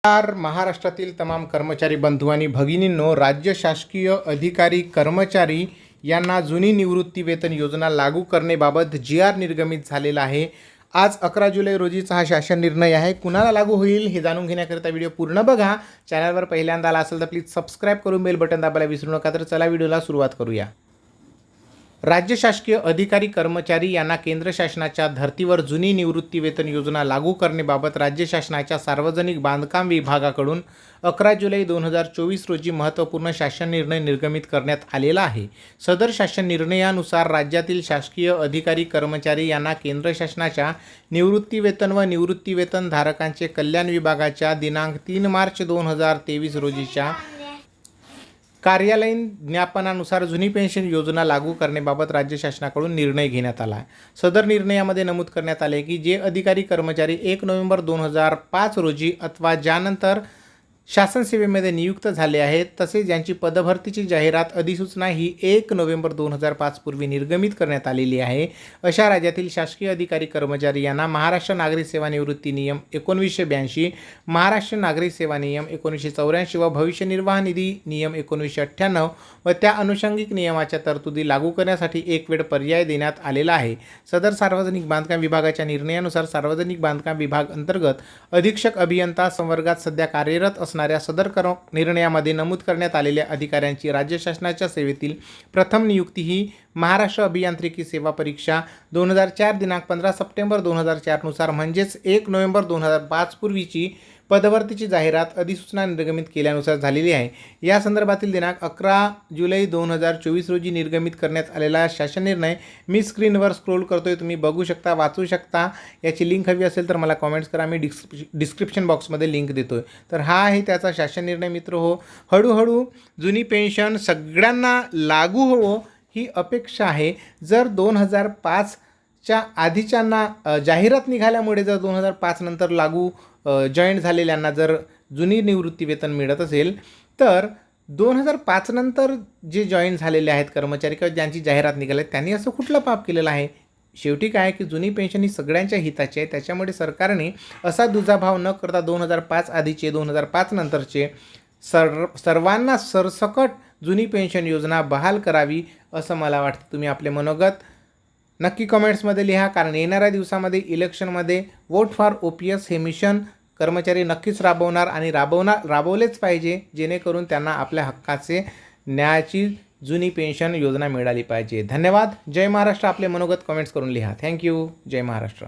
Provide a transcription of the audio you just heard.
महाराष्ट्रातील तमाम कर्मचारी बंधू आणि भगिनींनो, राज्य शासकीय अधिकारी कर्मचारी यांना जुनी निवृत्ती वेतन योजना लागू करण्याबाबत जी.आर. निर्गमित झालेला आहे। आज 11 जुलै रोजीचा हा शासन निर्णय आहे। कुणाला लागू होईल हे जाणून घेण्याकरिता व्हिडिओ पूर्ण बघा। चॅनलवर पहिल्यांदा आला असेल तर प्लीज सबस्क्राईब करून बेल बटन दाबायला विसरू नका। तर चला व्हिडिओला सुरुवात करूया। राज्य शासकीय अधिकारी कर्मचारी यांना केंद्र शासनाच्या धर्तीवर जुनी निवृत्ती वेतन योजना लागू करण्याबाबत राज्य शासनाच्या सार्वजनिक बांधकाम विभागाकडून 11 जुलै 2024 रोजी महत्त्वपूर्ण शासन निर्णय निर्गमित करण्यात आलेला आहे। सदर शासन निर्णयानुसार राज्यातील शासकीय अधिकारी कर्मचारी यांना केंद्र शासनाच्या निवृत्ती वेतन व निवृत्ती वेतन धारकांचे कल्याण विभागाच्या दिनांक 3 मार्च 2023 रोजीच्या कार्यालयीन ज्ञापनानुसार जुनी पेन्शन योजना लागू करण्याबाबत राज्य शासनाकडून निर्णय घेण्यात आला आहे। सदर निर्णयामध्ये नमूद करण्यात आले की जे अधिकारी कर्मचारी 1 नोव्हेंबर 2005 रोजी अथवा ज्यानंतर शासन सेवेमध्ये नियुक्त झाले आहेत, तसेच ज्यांची पदभरतीची जाहिरात अधिसूचना ही 1 नोव्हेंबर 2005 पूर्वी निर्गमित करण्यात आलेली आहे, अशा राज्यातील शासकीय अधिकारी कर्मचारी यांना महाराष्ट्र नागरी सेवा निवृत्ती नियम 1982, महाराष्ट्र नागरी सेवा नियम 1984 व भविष्य निर्वाह निधी नियम 1998 व त्या अनुषंगिक नियमाच्या तरतुदी लागू करण्यासाठी एक वेळ पर्याय देण्यात आलेला आहे। सदर सार्वजनिक बांधकाम विभागाच्या निर्णयानुसार सार्वजनिक बांधकाम विभाग अंतर्गत अधीक्षक अभियंता संवर्गात सध्या कार्यरत असणाऱ्या सदर निर्णयामध्ये नमूद करण्यात आलेल्या अधिकाऱ्यांची राज्य शासनाच्या सेवेतील प्रथम नियुक्ती ही महाराष्ट्र अभियांत्रिकी सेवा परीक्षा 2004 दिनांक 15 सप्टेंबर 2004 नुसार म्हणजेच 1 नोव्हेंबर 2005 पूर्वीची पदभरतीची जाहिरात अधिसूचना निर्गमित केल्यानुसार झालेली आहे। या संदर्भातील दिनांक 11 जुलै 2024 रोजी निर्गमित करण्यात आलेला शासन निर्णय मी स्क्रीनवर स्क्रोल करतोय, तुम्ही बघू शकता, वाचू शकता। याची लिंक हवी असेल तर मला कमेंट्स करा, मी डिस्क्रिप्शन बॉक्समध्ये लिंक देतोय। तर हा आहे त्याचा शासन निर्णय मित्र हो। हळूहळू जुनी पेन्शन सगळ्यांना लागू हो ही अपेक्षा आहे। जर 2005च्या आधीच्यांना जाहिरात निघाल्यामुळे जर 2005 नंतर लागू जॉईन झालेल्यांना जर जुनी निवृत्ती वेतन मिळत असेल, तर 2005 नंतर जे जॉईन झालेले आहेत कर्मचारी किंवा ज्यांची जाहिरात निघाली त्यांनी असं कुठलं पाप केलेलं आहे? शेवटी काय की जुनी पेन्शन ही सगळ्यांच्या हिताची आहे। त्याच्यामुळे सरकारने असा दुजाभाव न करता 2005 आधीचे 2005 नंतरचे सर्वांना सरसकट जुनी पेन्शन योजना बहाल करावी असं मला वाटतं। तुम्ही आपले मनोगत नक्की कमेंट्समध्ये लिहा, कारण येणाऱ्या दिवसामध्ये इलेक्शनमध्ये वोट फॉर OPS हे मिशन कर्मचारी नक्कीच राबवणार आणि राबवलेच पाहिजे, जेणेकरून त्यांना आपल्या हक्काचे न्यायाची जुनी पेन्शन योजना मिळाली पाहिजे। धन्यवाद। जय महाराष्ट्र। आपले मनोगत कमेंट्स करून लिहा। थँक्यू। जय महाराष्ट्र।